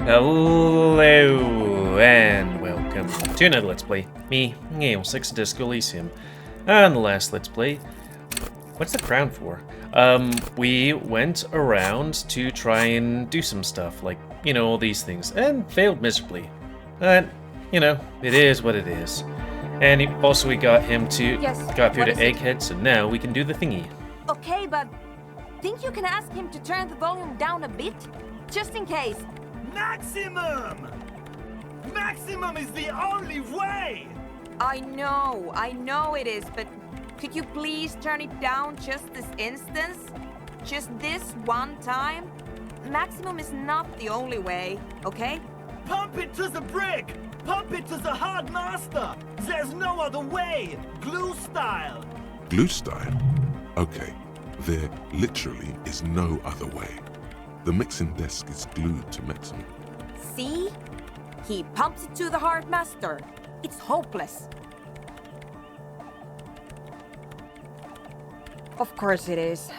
Hello and welcome to another Let's Play. Me, GamerWolfSix, Disco Elysium. And the last Let's Play, what's the crown for? We went around to try and do some stuff, like, you know, all these things, and failed miserably. But, you know, it is what it is. And we got him to, got through to Egghead, so now we can do the thingy. Okay, but think you can ask him to turn the volume down a bit? Just in case. Maximum! Maximum is the only way! I know it is, but could you please turn it down just this instance? Just this one time? Maximum is not the only way, okay? Pump it to the brick! Pump it to the hard master! There's no other way! Glue style! Glue style? Okay, there literally is no other way. The mixing desk is glued to metal. See? He pumps it to the hard master. It's hopeless. Of course it is.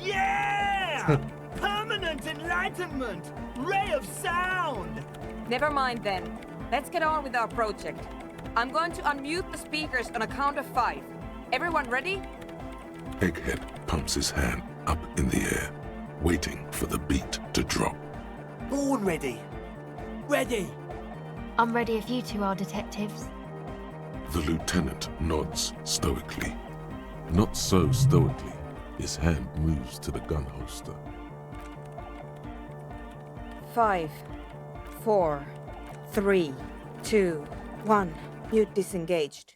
Yeah! Permanent enlightenment! Ray of sound! Never mind then. Let's get on with our project. I'm going to unmute the speakers on a count of 5. Everyone ready? Egghead pumps his hand up in the air, waiting for the beat to drop. Born ready. Ready. I'm ready if you two are detectives. The lieutenant nods stoically. Not so stoically, his hand moves to the gun holster. 5, 4, 3, 2, 1. Mute disengaged.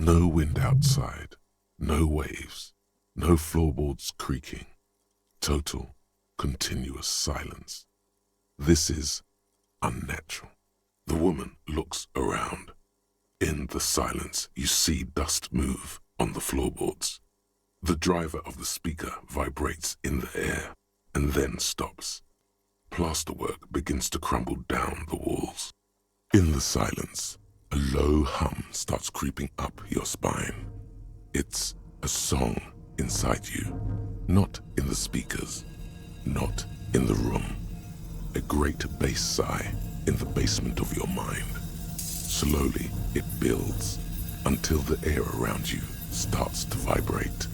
No wind outside, no waves, no floorboards creaking. Total, continuous silence. This is unnatural. The woman looks around. In the silence, you see dust move on the floorboards. The driver of the speaker vibrates in the air and then stops. Plasterwork begins to crumble down the walls. In the silence, a low hum starts creeping up your spine. It's a song inside you, not in the speakers, not in the room. A great bass sigh in the basement of your mind. Slowly, it builds until the air around you starts to vibrate.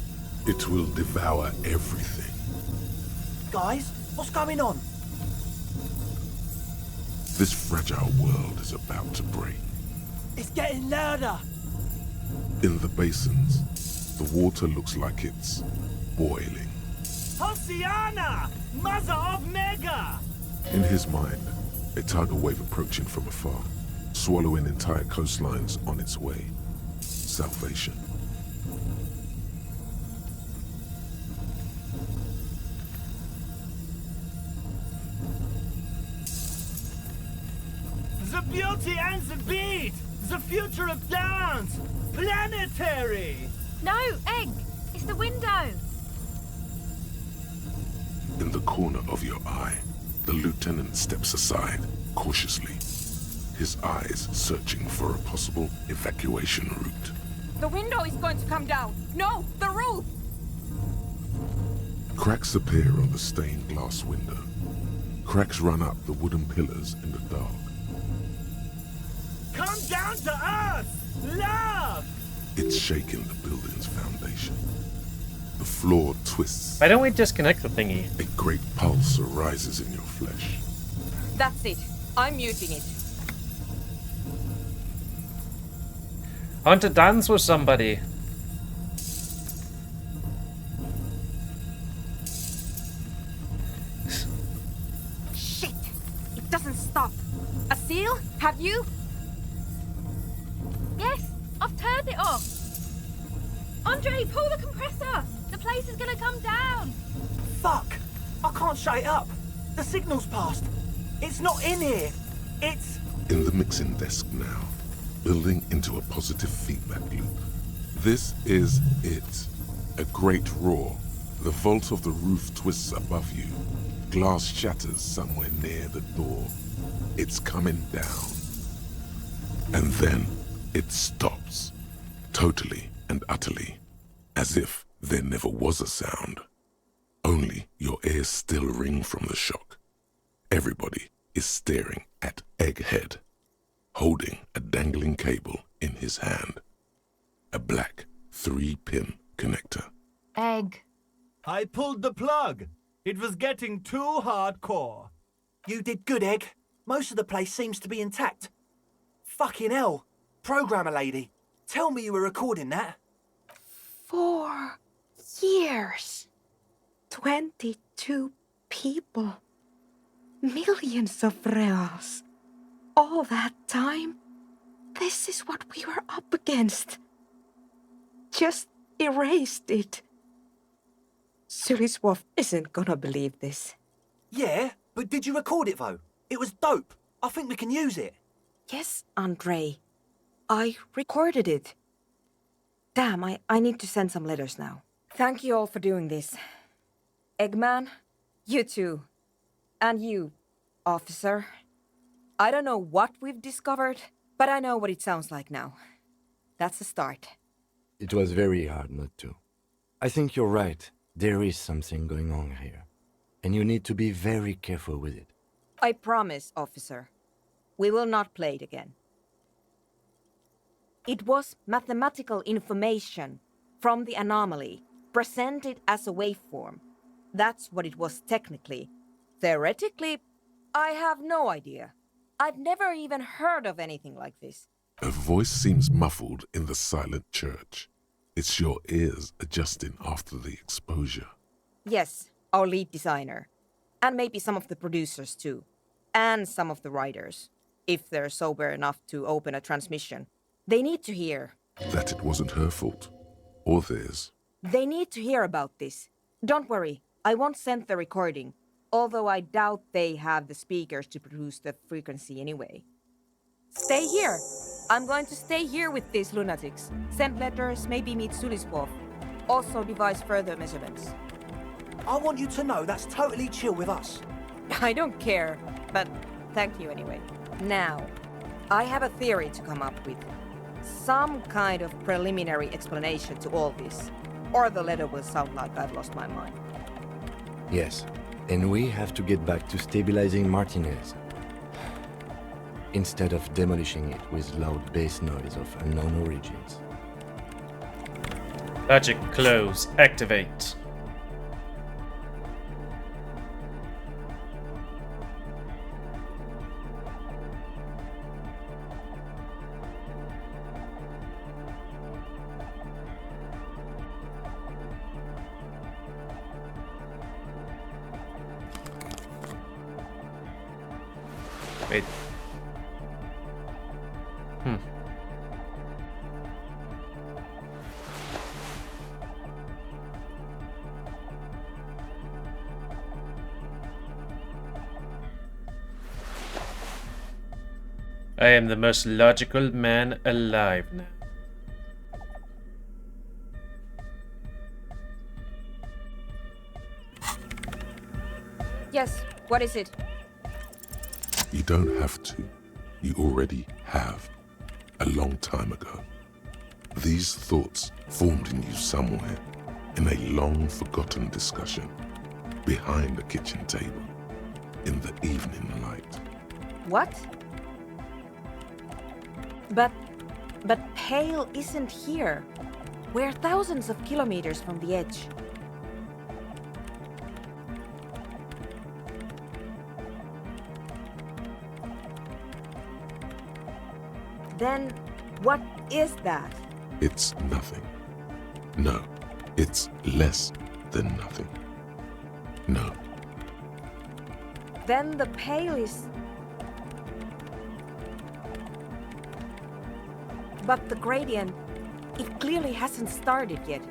It will devour everything. Guys, what's going on? This fragile world is about to break. It's getting louder. In the basins, the water looks like it's boiling. Hosiana! Mother of Mega! In his mind, a tidal wave approaching from afar, swallowing entire coastlines on its way. Salvation. The beauty and the beat! The future of dance! Planetary! No, Egg! It's the window! In the corner of your eye, the lieutenant steps aside, cautiously, his eyes searching for a possible evacuation route. The window is going to come down. No, the roof! Cracks appear on the stained glass window. Cracks run up the wooden pillars in the dark. Come down to earth! Love! It's shaking the building's foundation. The floor twists. Why don't we disconnect the thingy? A great pulse arises in your flesh. That's it. I'm muting it. I want to dance with somebody. Shit! It doesn't stop. A seal? Have you? Yes, I've turned it off! Andre, pull the compressor! The place is gonna come down! Fuck! I can't shut it up. The signal's passed. It's not in here. It's... In the mixing desk now, building into a positive feedback loop. This is it. A great roar. The vault of the roof twists above you. Glass shatters somewhere near the door. It's coming down. And then it stops. Totally and utterly. As if there never was a sound. Only your ears still ring from the shock. Everybody is staring at Egghead, holding a dangling cable in his hand. A black 3-pin connector. Egg. I pulled the plug. It was getting too hardcore. You did good, Egg. Most of the place seems to be intact. Fucking hell. Programmer lady, tell me you were recording that. 4 years. 22 people. Millions of reals. All that time? This is what we were up against. Just erased it. Suliswolf isn't gonna believe this. Yeah, but did you record it though? It was dope. I think we can use it. Yes, Andre. I recorded it. Damn, I need to send some letters now. Thank you all for doing this. Eggman, you too. And you, officer. I don't know what we've discovered, but I know what it sounds like now. That's a start. It was very hard not to. I think you're right. There is something going on here. And you need to be very careful with it. I promise, officer. We will not play it again. It was mathematical information from the anomaly, presented as a waveform. That's what it was technically. Theoretically, I have no idea. I've never even heard of anything like this. A voice seems muffled in the silent church. It's your ears adjusting after the exposure. Yes, our lead designer. And maybe some of the producers too. And some of the writers. If they're sober enough to open a transmission. They need to hear. That it wasn't her fault. Or theirs. They need to hear about this. Don't worry, I won't send the recording. Although I doubt they have the speakers to produce the frequency anyway. Stay here. I'm going to stay here with these lunatics. Send letters, maybe meet Suliswolf. Also devise further measurements. I want you to know that's totally chill with us. I don't care, but thank you anyway. Now, I have a theory to come up with. Some kind of preliminary explanation to all this. Or the letter will sound like I've lost my mind. Yes, and we have to get back to stabilizing Martinez. Instead of demolishing it with loud bass noise of unknown origins. Logic close. Activate. Wait. I am the most logical man alive now. Yes, what is it? You don't have to. You already have. A long time ago. These thoughts formed in you somewhere, in a long-forgotten discussion, behind a kitchen table, in the evening light. What? But Pale isn't here. We're thousands of kilometers from the edge. Then, what is that? It's nothing. No, it's less than nothing. No. Then the Pale is... But the gradient, it clearly hasn't started yet.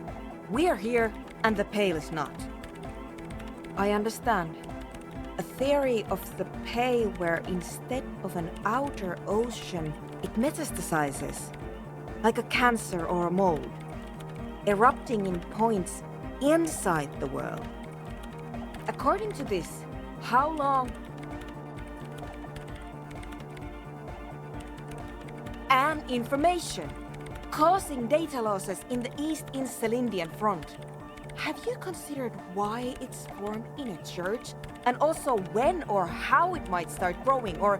We're here, and the Pale is not. I understand. A theory of the Pale where instead of an outer ocean, it metastasizes, like a cancer or a mold, erupting in points inside the world. According to this, how long... And information, causing data losses in the East Insulindian front. Have you considered why it's formed in a church? And also when or how it might start growing, or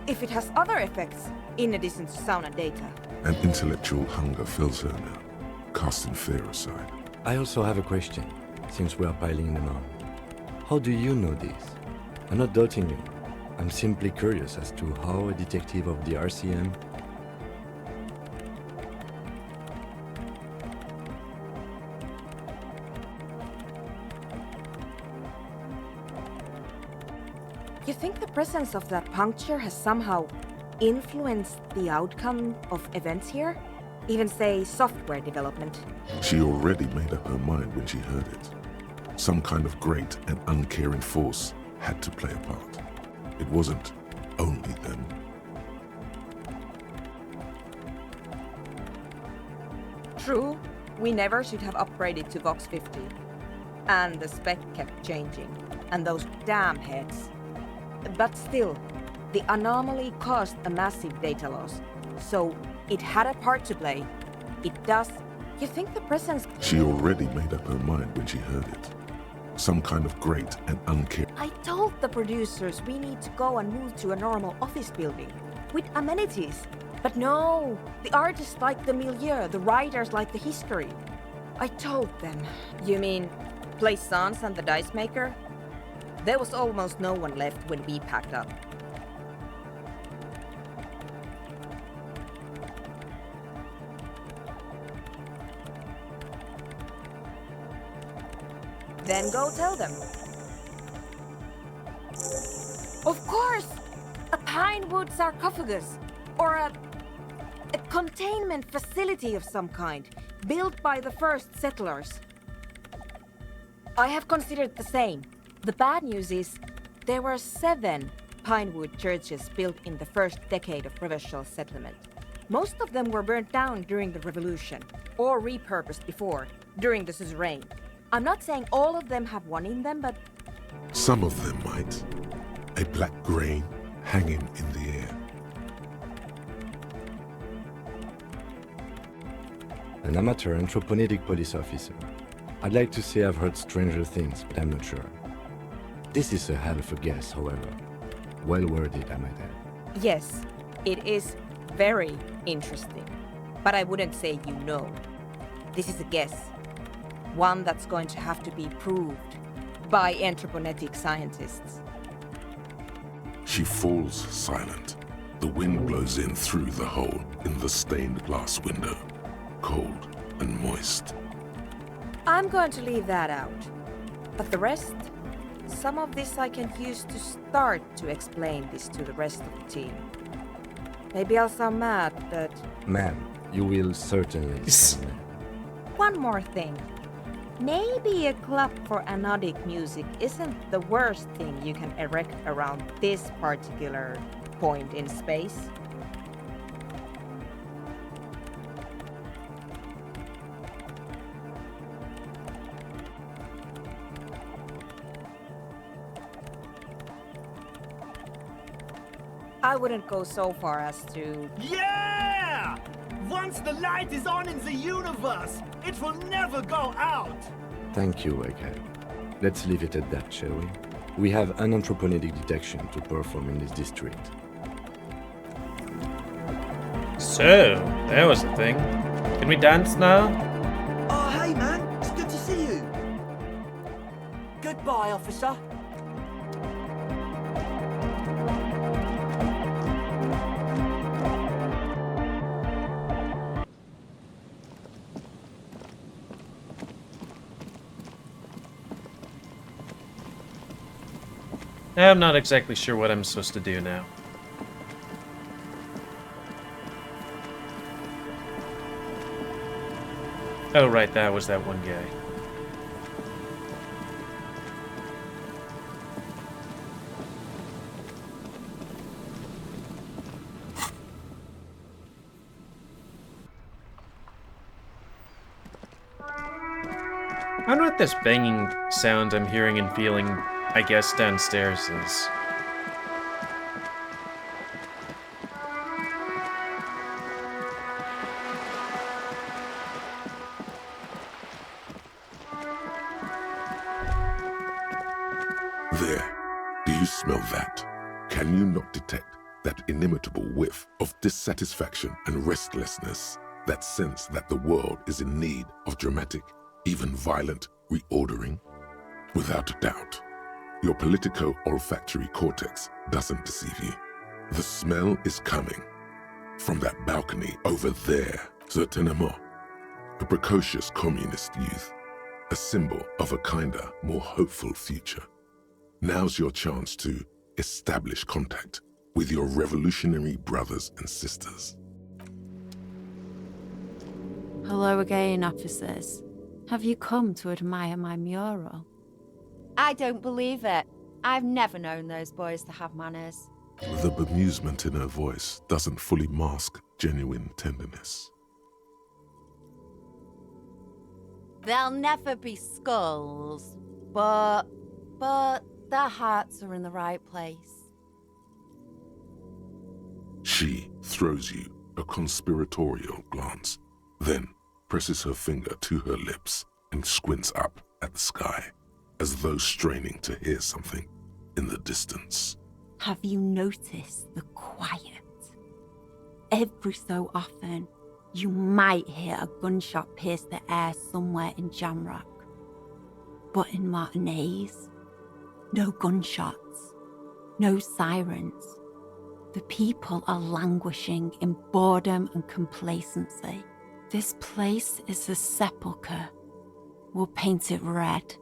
if it has other effects in addition to sound and data? An intellectual hunger fills her now, casting fear aside. I also have a question, since we are piling them on. How do you know this? I'm not doubting you. I'm simply curious as to how a detective of the RCM... You think the presence of that puncture has somehow influenced the outcome of events here? Even say software development? She already made up her mind when she heard it. Some kind of great and uncaring force had to play a part. It wasn't only them. True, we never should have upgraded to Vox 50. And the spec kept changing. And those damn heads. But still, the anomaly caused a massive data loss. So it had a part to play. It does. You think the presence... She already made up her mind when she heard it. Some kind of great and uncaring... I told the producers we need to go and move to a normal office building. With amenities. But no, the artists like the milieu, the writers like the history. I told them. You mean Plaisance and the Dice Maker? There was almost no one left when we packed up. Then go tell them. Of course! A pine wood sarcophagus. Or a containment facility of some kind, built by the first settlers. I have considered the same. The bad news is, there were 7 pinewood churches built in the first decade of provincial settlement. Most of them were burnt down during the revolution, or repurposed before, during the suzerain. I'm not saying all of them have one in them, but... Some of them might. A black grain hanging in the air. An amateur anthropomedic police officer. I'd like to say I've heard stranger things, but I'm not sure. This is a hell of a guess, however. Well worded, I might add. Yes, it is very interesting. But I wouldn't say you know. This is a guess. One that's going to have to be proved by anthroponetic scientists. She falls silent. The wind blows in through the hole in the stained glass window. Cold and moist. I'm going to leave that out. But the rest? Some of this I can use to start to explain this to the rest of the team. Maybe I'll sound mad, but... Ma'am, you will certainly sound mad. One more thing. Maybe a club for anodic music isn't the worst thing you can erect around this particular point in space. I wouldn't go so far as to... Yeah! Once the light is on in the universe, it will never go out! Thank you, Egghead. Let's leave it at that, shall we? We have an anthroponetic detection to perform in this district. So, that was the thing. Can we dance now? Oh, hey, man. It's good to see you. Goodbye, officer. I'm not exactly sure what I'm supposed to do now. Oh, right, that was that one guy. I wonder what this banging sound I'm hearing and feeling, I guess, downstairs is. Do you smell that? Can you not detect that inimitable whiff of dissatisfaction and restlessness, that sense that the world is in need of dramatic, even violent reordering? Without a doubt, your politico-olfactory cortex doesn't deceive you. The smell is coming from that balcony over there, certainement. A precocious communist youth, a symbol of a kinder, more hopeful future. Now's your chance to establish contact with your revolutionary brothers and sisters. Hello again, officers. Have you come to admire my mural? I don't believe it. I've never known those boys to have manners. The bemusement in her voice doesn't fully mask genuine tenderness. There'll never be skulls, but their hearts are in the right place. She throws you a conspiratorial glance, then presses her finger to her lips and squints up at the sky, as though straining to hear something in the distance. Have you noticed the quiet? Every so often, you might hear a gunshot pierce the air somewhere in Jamrock. But in Martinez, no gunshots, no sirens. The people are languishing in boredom and complacency. This place is a sepulchre. We'll paint it red.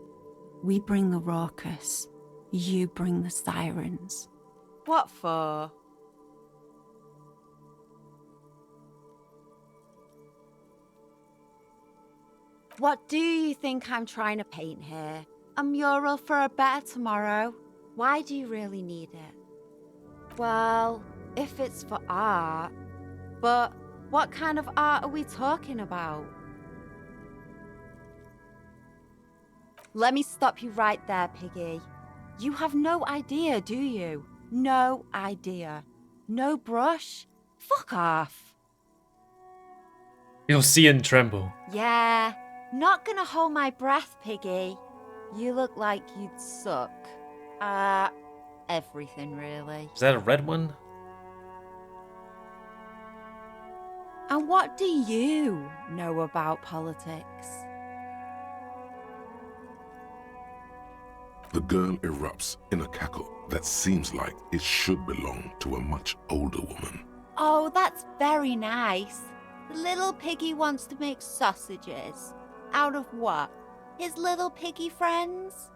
We bring the raucous, you bring the sirens. What for? What do you think I'm trying to paint here? A mural for a better tomorrow? Why do you really need it? Well, if it's for art, but what kind of art are we talking about? Let me stop you right there, Piggy. You have no idea, do you? No idea. No brush? Fuck off. You'll see and tremble. Yeah, not gonna hold my breath, Piggy. You look like you'd suck. Everything really. Is that a red one? And what do you know about politics? The girl erupts in a cackle that seems like it should belong to a much older woman. Oh, that's very nice. The little piggy wants to make sausages. Out of what? His little piggy friends?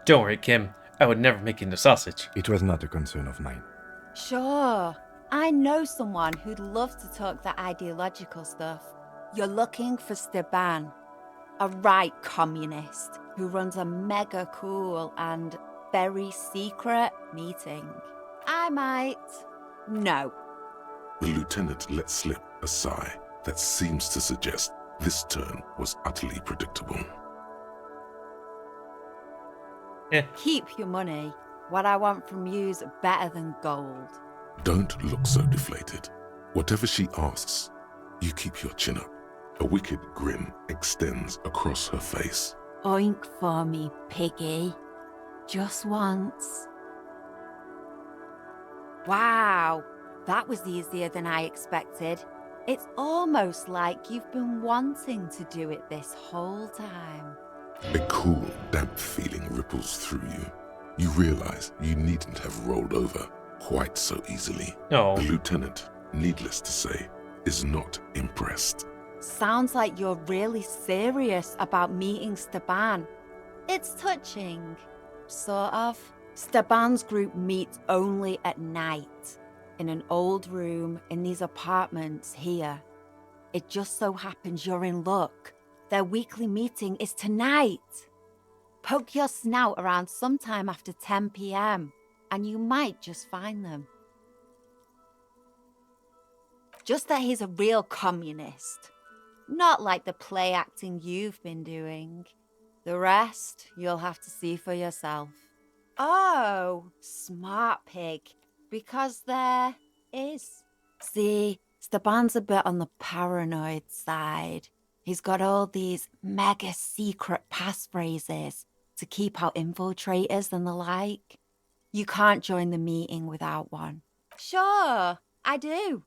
Don't worry, Kim. I would never make into sausage. It was not a concern of mine. Sure. I know someone who'd love to talk that ideological stuff. You're looking for Steban, a right communist who runs a mega cool and very secret meeting. I might. No. The lieutenant let slip a sigh that seems to suggest this turn was utterly predictable. Keep your money. What I want from you's better than gold. Don't look so deflated. Whatever she asks, you keep your chin up. A wicked grin extends across her face. Oink for me, piggy. Just once. Wow, that was easier than I expected. It's almost like you've been wanting to do it this whole time. A cool, damp feeling ripples through you. You realize you needn't have rolled over quite so easily. No. The lieutenant, needless to say, is not impressed. Sounds like you're really serious about meeting Steban. It's touching. Sort of. Steban's group meets only at night, in an old room in these apartments here. It just so happens you're in luck. Their weekly meeting is tonight. Poke your snout around sometime after 10 p.m. and you might just find them. Just that he's a real communist. Not like the play acting you've been doing. The rest, you'll have to see for yourself. Oh, smart pig. Because there is. See, Steban's a bit on the paranoid side. He's got all these mega secret passphrases to keep out infiltrators and the like. You can't join the meeting without one. Sure, I do.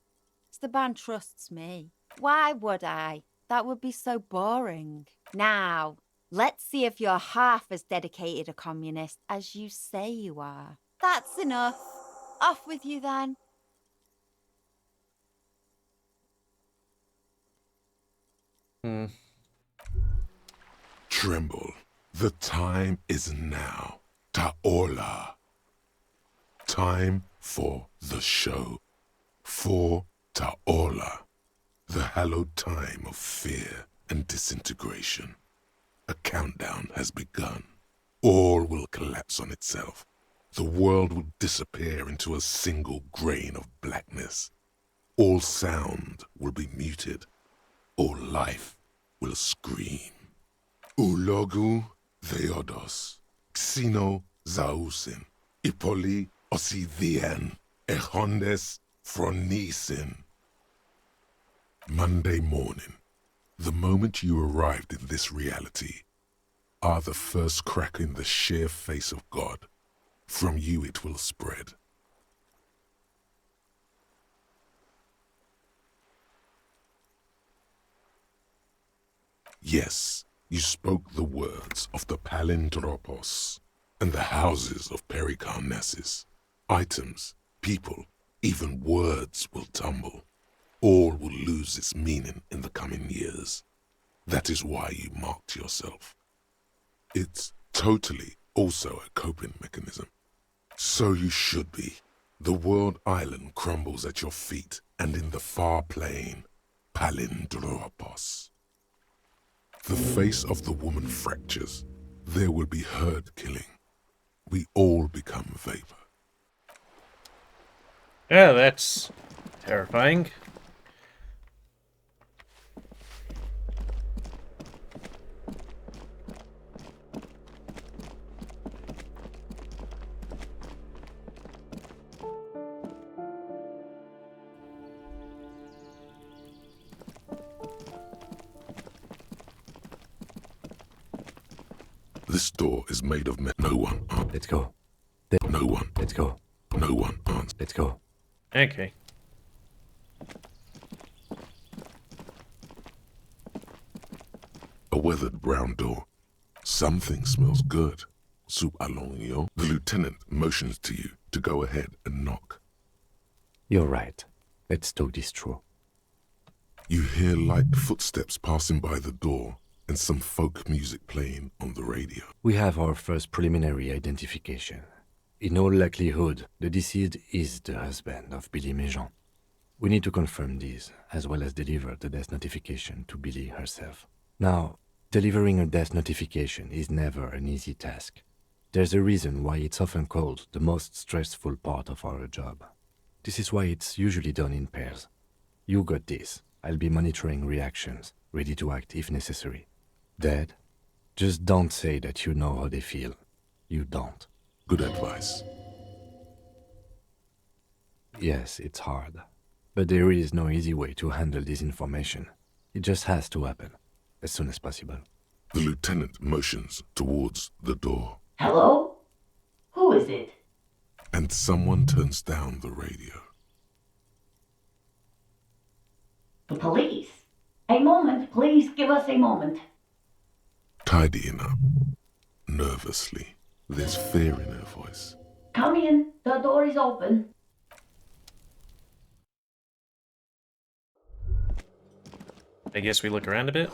The band trusts me. Why would I? That would be so boring. Now, let's see if you're half as dedicated a communist as you say you are. That's enough. Off with you then. Tremble. The time is now. Ta'ola. Time for the show. For Ta'ola. The hallowed time of fear and disintegration. A countdown has begun. All will collapse on itself. The world will disappear into a single grain of blackness. All sound will be muted. All life will scream. Ulogu theodos, xino zausin, ipoli osithien, echondes fronisin. Monday morning, the moment you arrived in this reality, are the first crack in the sheer face of God. From you it will spread. Yes, you spoke the words of the palindropos and the houses of Pericarnassus. Items, people, even words will tumble. All will lose its meaning in the coming years. That is why you marked yourself. It's totally also a coping mechanism. So you should be. The world island crumbles at your feet, and in the far plain, palindropos. The face of the woman fractures. There will be herd killing. We all become vapor. Yeah, that's terrifying. This door is made of metal. No one answers. Let's go. No one. Let's go. No one answers. Let's go. Okay. A weathered brown door. Something smells good. Soup alongio. The lieutenant motions to you to go ahead and knock. You're right. Let's talk this through. You hear light footsteps passing by the door and some folk music playing on the radio. We have our first preliminary identification. In all likelihood, the deceased is the husband of Billy Méjean. We need to confirm this, as well as deliver the death notification to Billy herself. Now, delivering a death notification is never an easy task. There's a reason why it's often called the most stressful part of our job. This is why it's usually done in pairs. You got this. I'll be monitoring reactions, ready to act if necessary. Dead? Just don't say that you know how they feel. You don't. Good advice. Yes, it's hard. But there is no easy way to handle this information. It just has to happen, as soon as possible. The lieutenant motions towards the door. Hello? Who is it? And someone turns down the radio. The police. A moment, please give us a moment. Tidying up. Nervously. There's fear in her voice. Come in, the door is open. I guess we look around a bit.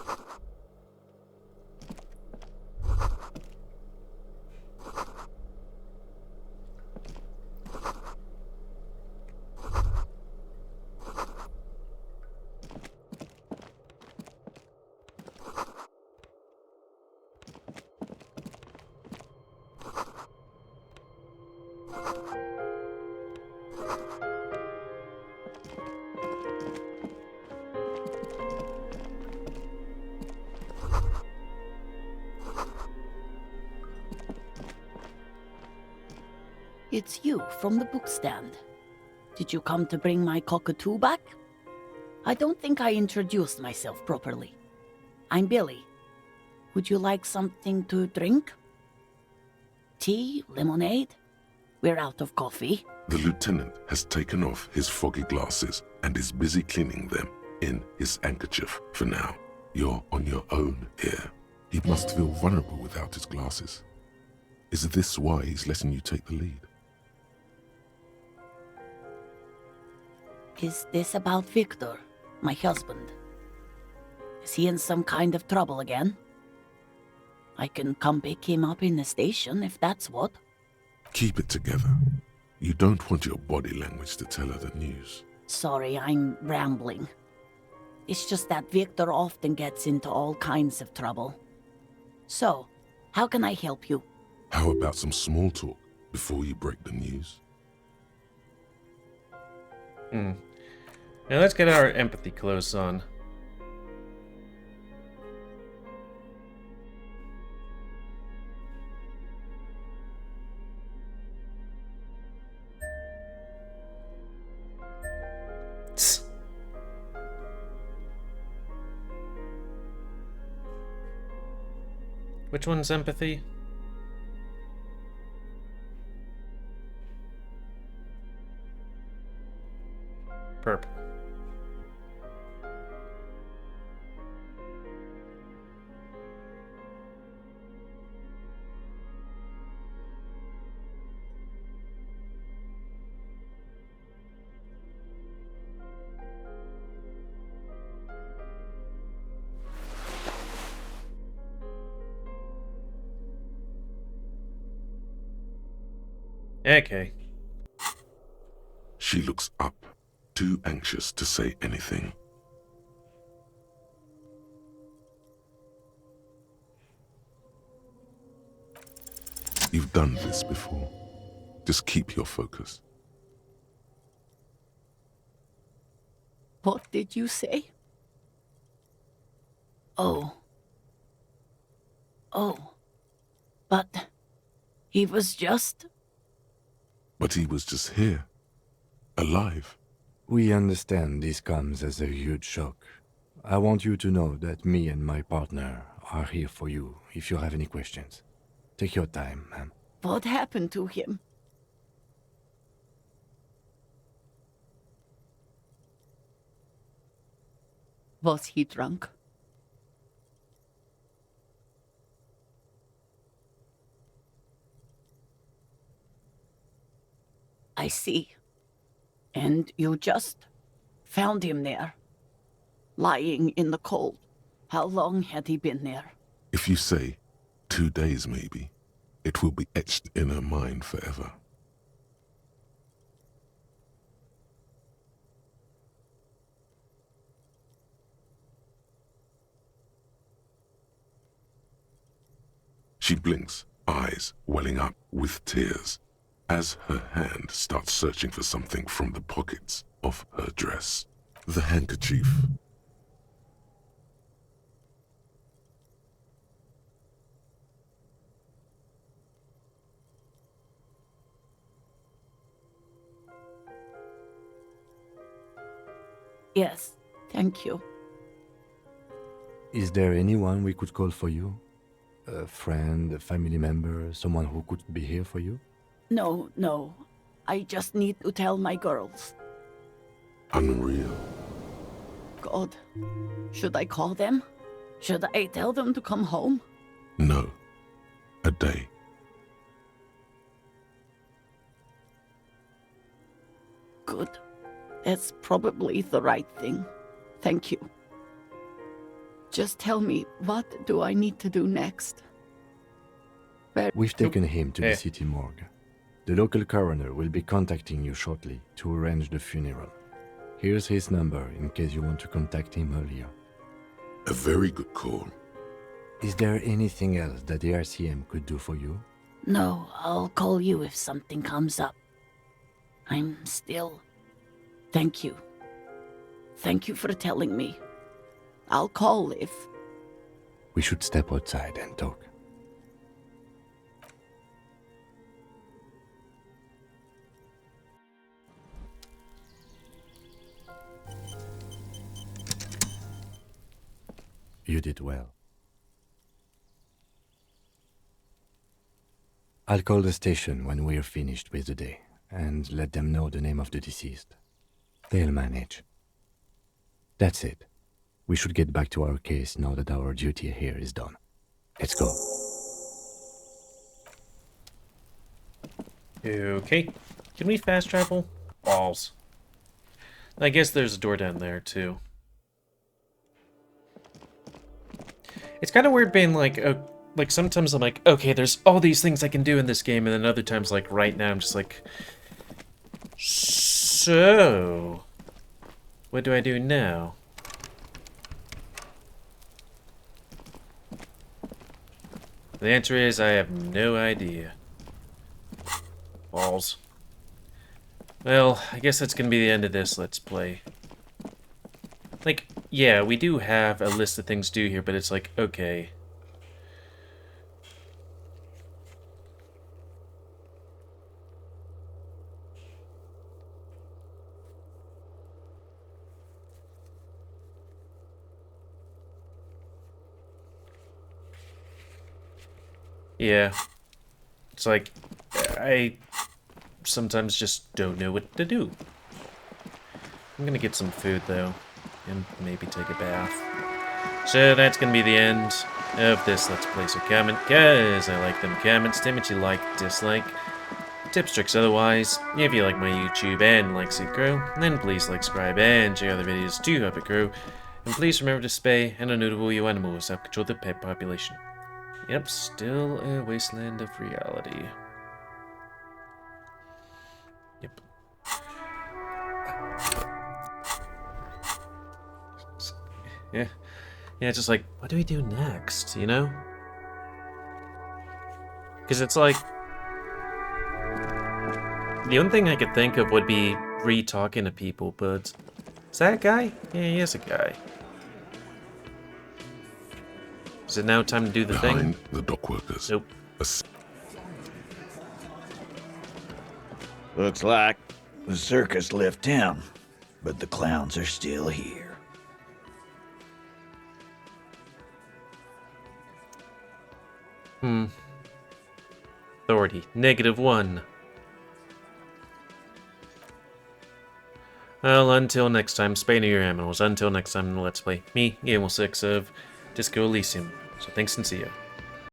It's you from the bookstand. Did you come to bring my cockatoo back? I don't think I introduced myself properly. I'm Billy. Would you like something to drink? Tea? Lemonade? We're out of coffee. The lieutenant has taken off his foggy glasses and is busy cleaning them in his handkerchief for now. You're on your own here. He must feel vulnerable without his glasses. Is this why he's letting you take the lead? Is this about Victor, my husband? Is he in some kind of trouble again? I can come pick him up in the station if that's what. Keep it together. You don't want your body language to tell her the news. Sorry, I'm rambling. It's just that Victor often gets into all kinds of trouble. So, how can I help you? How about some small talk before you break the news? Now let's get our empathy clothes on. Tss. Which one's empathy? Purple. Okay. She looks up, too anxious to say anything. You've done this before. Just keep your focus. What did you say? Oh. But he was just... But he was just here, alive. We understand this comes as a huge shock. I want you to know that me and my partner are here for you if you have any questions. Take your time, ma'am. What happened to him? Was he drunk? I see. And you just found him there, lying in the cold. How long had he been there? If you say 2 days maybe, it will be etched in her mind forever. She blinks, eyes welling up with tears, as her hand starts searching for something from the pockets of her dress. The handkerchief. Yes, thank you. Is there anyone we could call for you? A friend, a family member, someone who could be here for you? No. I just need to tell my girls. Unreal. God, should I call them? Should I tell them to come home? No. A day. Good. That's probably the right thing. Thank you. Just tell me, what do I need to do next? We've taken him to Yeah. the city morgue. The local coroner will be contacting you shortly to arrange the funeral. Here's his number in case you want to contact him earlier. A very good call. Is there anything else that the RCM could do for you? No, I'll call you if something comes up. I'm still... Thank you. Thank you for telling me. I'll call if... We should step outside and talk. You did well. I'll call the station when we're finished with the day, and let them know the name of the deceased. They'll manage. That's it. We should get back to our case now that our duty here is done. Let's go. Okay. Can we fast travel? Balls. I guess there's a door down there, too. It's kind of weird being like sometimes I'm like, okay, there's all these things I can do in this game, and then other times, like, right now, I'm just like, so, what do I do now? The answer is, I have no idea. Balls. Well, I guess that's gonna be the end of this Let's Play. Like, yeah, we do have a list of things to do here, but it's like, okay. Yeah. It's like, I sometimes just don't know what to do. I'm gonna get some food, though, and maybe take a bath. So that's gonna be the end of this Let's Play. So comment, guys, I like them comments. Tell me what you like, dislike, tips, tricks, otherwise. If you like my YouTube and like Seed Crow, then please like, subscribe, and check out the videos to help it grow. And please remember to spay and unnoticeable your animals help control the pet population. Yep, still a wasteland of reality. Yep. Yeah. Yeah, just like, what do we do next, you know? Because it's like... The only thing I could think of would be re-talking to people, but... Is that a guy? Yeah, he is a guy. Is it now time to do the Behind thing? the dock workers. Nope. Looks like the circus left town, but the clowns are still here. Authority. -1. Well, until next time, spay your animals. Until next time, Let's Play. Me, GamerWolfSix of Disco Elysium. So thanks and see ya.